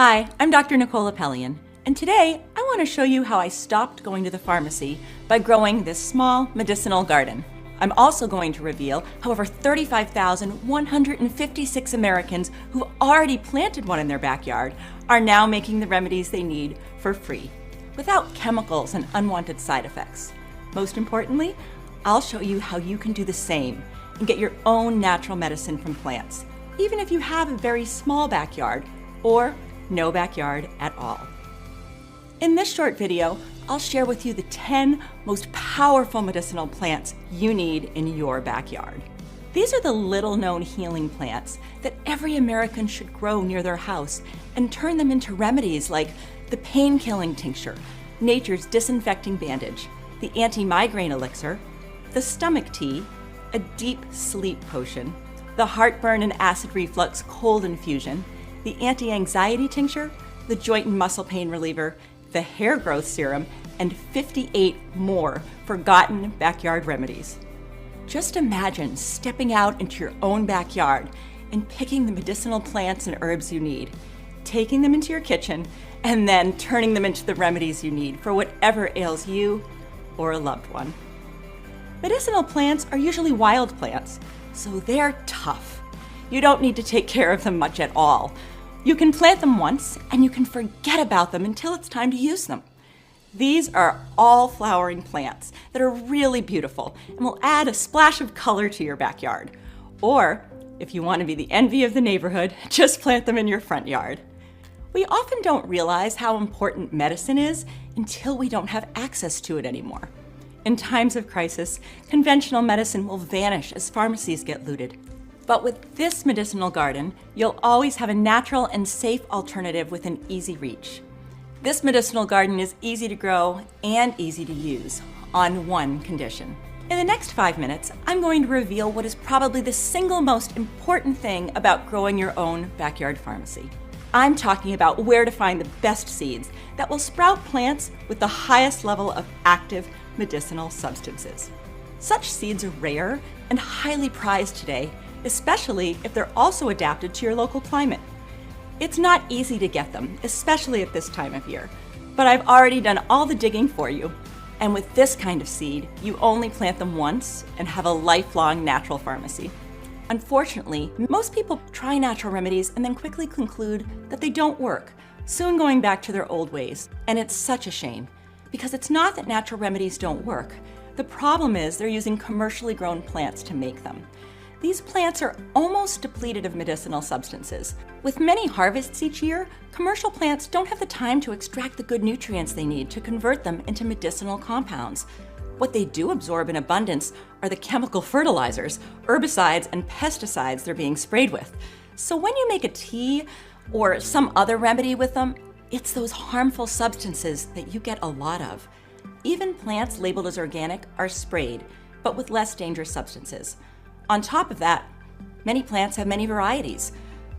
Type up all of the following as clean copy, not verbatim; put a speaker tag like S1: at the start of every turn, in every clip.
S1: Hi, I'm Dr. Nicole Appelian, and today I want to show you how I stopped going to the pharmacy by growing this small medicinal garden. I'm also going to reveal how over 35,156 Americans who've already planted one in their backyard are now making the remedies they need for free, without chemicals and unwanted side effects. Most importantly, I'll show you how you can do the same and get your own natural medicine from plants, even if you have a very small backyard or no backyard at all. In this short video, I'll share with you the 10 most powerful medicinal plants you need in your backyard. These are the little-known healing plants that every American should grow near their house and turn them into remedies like the pain-killing tincture, nature's disinfecting bandage, the anti-migraine elixir, the stomach tea, a deep sleep potion, the heartburn and acid reflux cold infusion, the anti-anxiety tincture, the joint and muscle pain reliever, the hair growth serum, and 58 more forgotten backyard remedies. Just imagine stepping out into your own backyard and picking the medicinal plants and herbs you need, taking them into your kitchen, and then turning them into the remedies you need for whatever ails you or a loved one. Medicinal plants are usually wild plants, so they're tough. You don't need to take care of them much at all. You can plant them once and you can forget about them until it's time to use them. These are all flowering plants that are really beautiful and will add a splash of color to your backyard. Or, if you want to be the envy of the neighborhood, just plant them in your front yard. We often don't realize how important medicine is until we don't have access to it anymore. In times of crisis, conventional medicine will vanish as pharmacies get looted. But with this medicinal garden, you'll always have a natural and safe alternative within easy reach. This medicinal garden is easy to grow and easy to use, on one condition. In the next 5 minutes, I'm going to reveal what is probably the single most important thing about growing your own backyard pharmacy. I'm talking about where to find the best seeds that will sprout plants with the highest level of active medicinal substances. Such seeds are rare and highly prized today, especially if they're also adapted to your local climate. It's not easy to get them, especially at this time of year, but I've already done all the digging for you. And with this kind of seed, you only plant them once and have a lifelong natural pharmacy. Unfortunately, most people try natural remedies and then quickly conclude that they don't work, soon going back to their old ways. And it's such a shame, because it's not that natural remedies don't work. The problem is they're using commercially grown plants to make them. These plants are almost depleted of medicinal substances. With many harvests each year, commercial plants don't have the time to extract the good nutrients they need to convert them into medicinal compounds. What they do absorb in abundance are the chemical fertilizers, herbicides, and pesticides they're being sprayed with. So when you make a tea or some other remedy with them, it's those harmful substances that you get a lot of. Even plants labeled as organic are sprayed, but with less dangerous substances. On top of that, many plants have many varieties.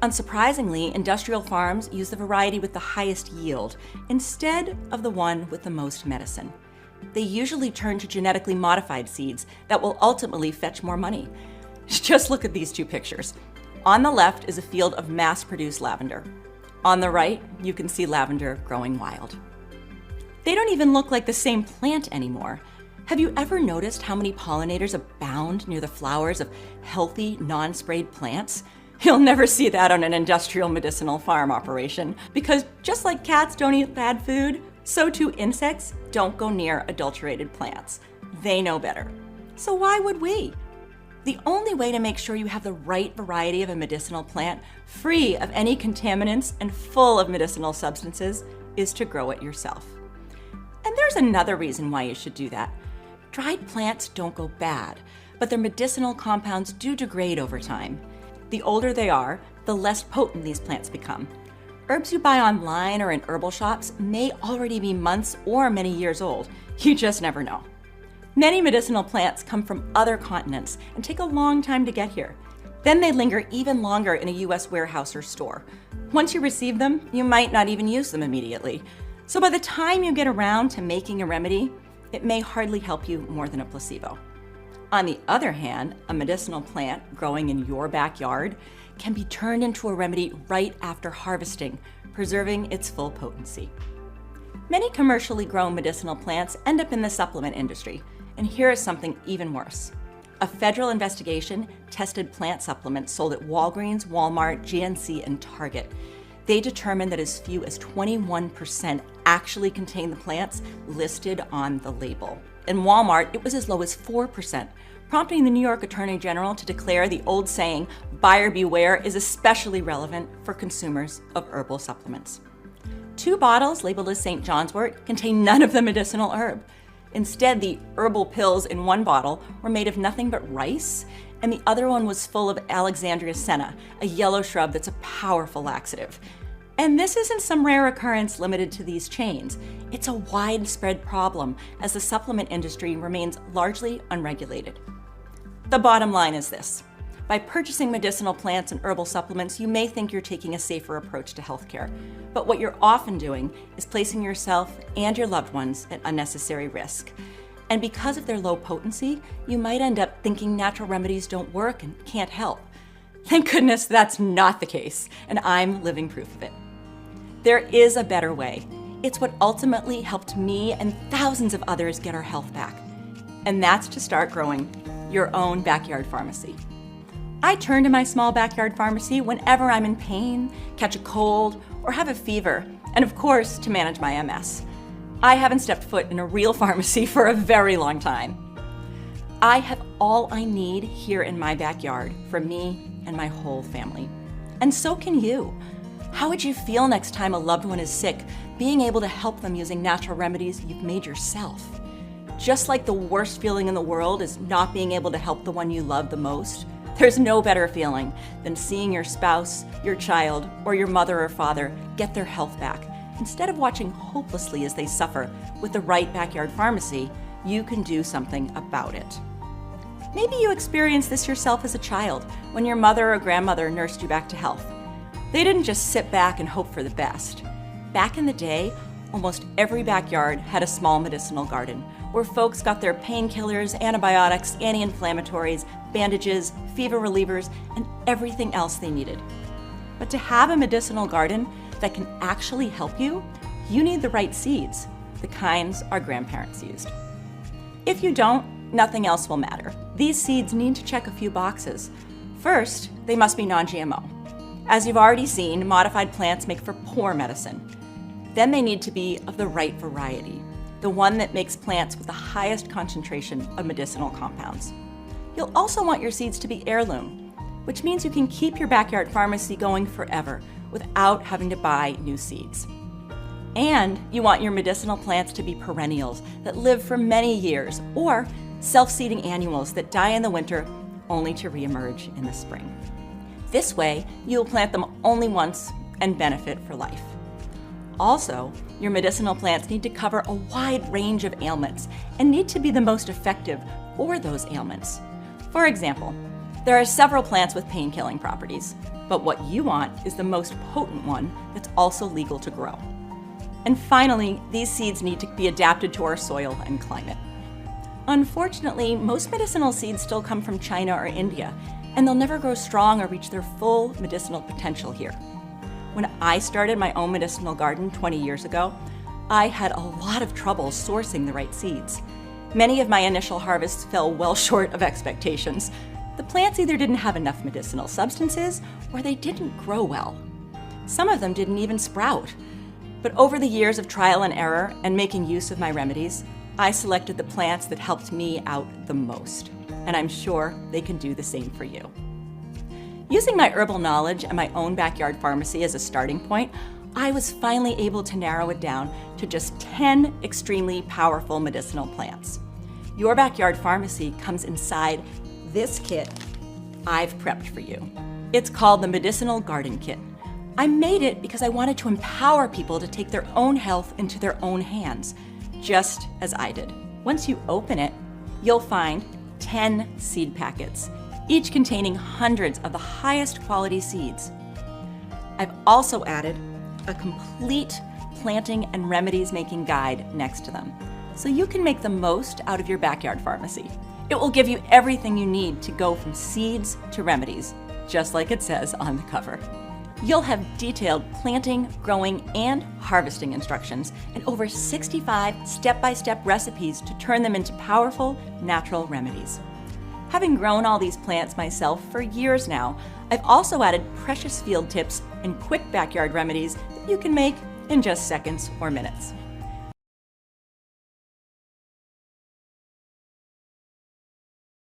S1: Unsurprisingly, industrial farms use the variety with the highest yield instead of the one with the most medicine. They usually turn to genetically modified seeds that will ultimately fetch more money. Just look at these two pictures. On the left is a field of mass-produced lavender. On the right, you can see lavender growing wild. They don't even look like the same plant anymore. Have you ever noticed how many pollinators abound near the flowers of healthy, non-sprayed plants? You'll never see that on an industrial medicinal farm operation, because just like cats don't eat bad food, so too insects don't go near adulterated plants. They know better. So why would we? The only way to make sure you have the right variety of a medicinal plant, free of any contaminants and full of medicinal substances, is to grow it yourself. And there's another reason why you should do that. Dried plants don't go bad, but their medicinal compounds do degrade over time. The older they are, the less potent these plants become. Herbs you buy online or in herbal shops may already be months or many years old. You just never know. Many medicinal plants come from other continents and take a long time to get here. Then they linger even longer in a US warehouse or store. Once you receive them, you might not even use them immediately. So by the time you get around to making a remedy, it may hardly help you more than a placebo. On the other hand, a medicinal plant growing in your backyard can be turned into a remedy right after harvesting, preserving its full potency. Many commercially grown medicinal plants end up in the supplement industry, and here is something even worse. A federal investigation tested plant supplements sold at Walgreens, Walmart, GNC, and Target. They determined that as few as 21% actually contain the plants listed on the label. In Walmart, it was as low as 4%, prompting the New York Attorney General to declare the old saying, "Buyer beware," is especially relevant for consumers of herbal supplements. 2 bottles labeled as St. John's wort contain none of the medicinal herb. Instead, the herbal pills in one bottle were made of nothing but rice, and the other one was full of Alexandria senna, a yellow shrub that's a powerful laxative. And this isn't some rare occurrence limited to these chains. It's a widespread problem as the supplement industry remains largely unregulated. The bottom line is this. By purchasing medicinal plants and herbal supplements, you may think you're taking a safer approach to healthcare. But what you're often doing is placing yourself and your loved ones at unnecessary risk. And because of their low potency, you might end up thinking natural remedies don't work and can't help. Thank goodness that's not the case, and I'm living proof of it. There is a better way. It's what ultimately helped me and thousands of others get our health back. And that's to start growing your own backyard pharmacy. I turn to my small backyard pharmacy whenever I'm in pain, catch a cold, or have a fever, and of course, to manage my MS. I haven't stepped foot in a real pharmacy for a very long time. I have all I need here in my backyard for me and my whole family. And so can you. How would you feel next time a loved one is sick, being able to help them using natural remedies you've made yourself? Just like the worst feeling in the world is not being able to help the one you love the most, there's no better feeling than seeing your spouse, your child, or your mother or father get their health back. Instead of watching hopelessly as they suffer, with the right backyard pharmacy, you can do something about it. Maybe you experienced this yourself as a child when your mother or grandmother nursed you back to health. They didn't just sit back and hope for the best. Back in the day, almost every backyard had a small medicinal garden where folks got their painkillers, antibiotics, anti-inflammatories, bandages, fever relievers, and everything else they needed. But to have a medicinal garden that can actually help you, you need the right seeds, the kinds our grandparents used. If you don't, nothing else will matter. These seeds need to check a few boxes. First, they must be non-GMO. As you've already seen, modified plants make for poor medicine. Then they need to be of the right variety, the one that makes plants with the highest concentration of medicinal compounds. You'll also want your seeds to be heirloom, which means you can keep your backyard pharmacy going forever without having to buy new seeds. And you want your medicinal plants to be perennials that live for many years, or self-seeding annuals that die in the winter only to reemerge in the spring. This way, you'll plant them only once and benefit for life. Also, your medicinal plants need to cover a wide range of ailments and need to be the most effective for those ailments. For example, there are several plants with pain-killing properties, but what you want is the most potent one that's also legal to grow. And finally, these seeds need to be adapted to our soil and climate. Unfortunately, most medicinal seeds still come from China or India, and they'll never grow strong or reach their full medicinal potential here. When I started my own medicinal garden 20 years ago, I had a lot of trouble sourcing the right seeds. Many of my initial harvests fell well short of expectations. The plants either didn't have enough medicinal substances or they didn't grow well. Some of them didn't even sprout. But over the years of trial and error and making use of my remedies, I selected the plants that helped me out the most. And I'm sure they can do the same for you. Using my herbal knowledge and my own backyard pharmacy as a starting point, I was finally able to narrow it down to just 10 extremely powerful medicinal plants. Your backyard pharmacy comes inside this kit I've prepped for you. It's called the Medicinal Garden Kit. I made it because I wanted to empower people to take their own health into their own hands, just as I did. Once you open it, you'll find 10 seed packets, each containing hundreds of the highest quality seeds. I've also added a complete planting and remedies making guide next to them, so you can make the most out of your backyard pharmacy. It will give you everything you need to go from seeds to remedies, just like it says on the cover. You'll have detailed planting, growing, and harvesting instructions and over 65 step-by-step recipes to turn them into powerful, natural remedies. Having grown all these plants myself for years now, I've also added precious field tips and quick backyard remedies that you can make in just seconds or minutes.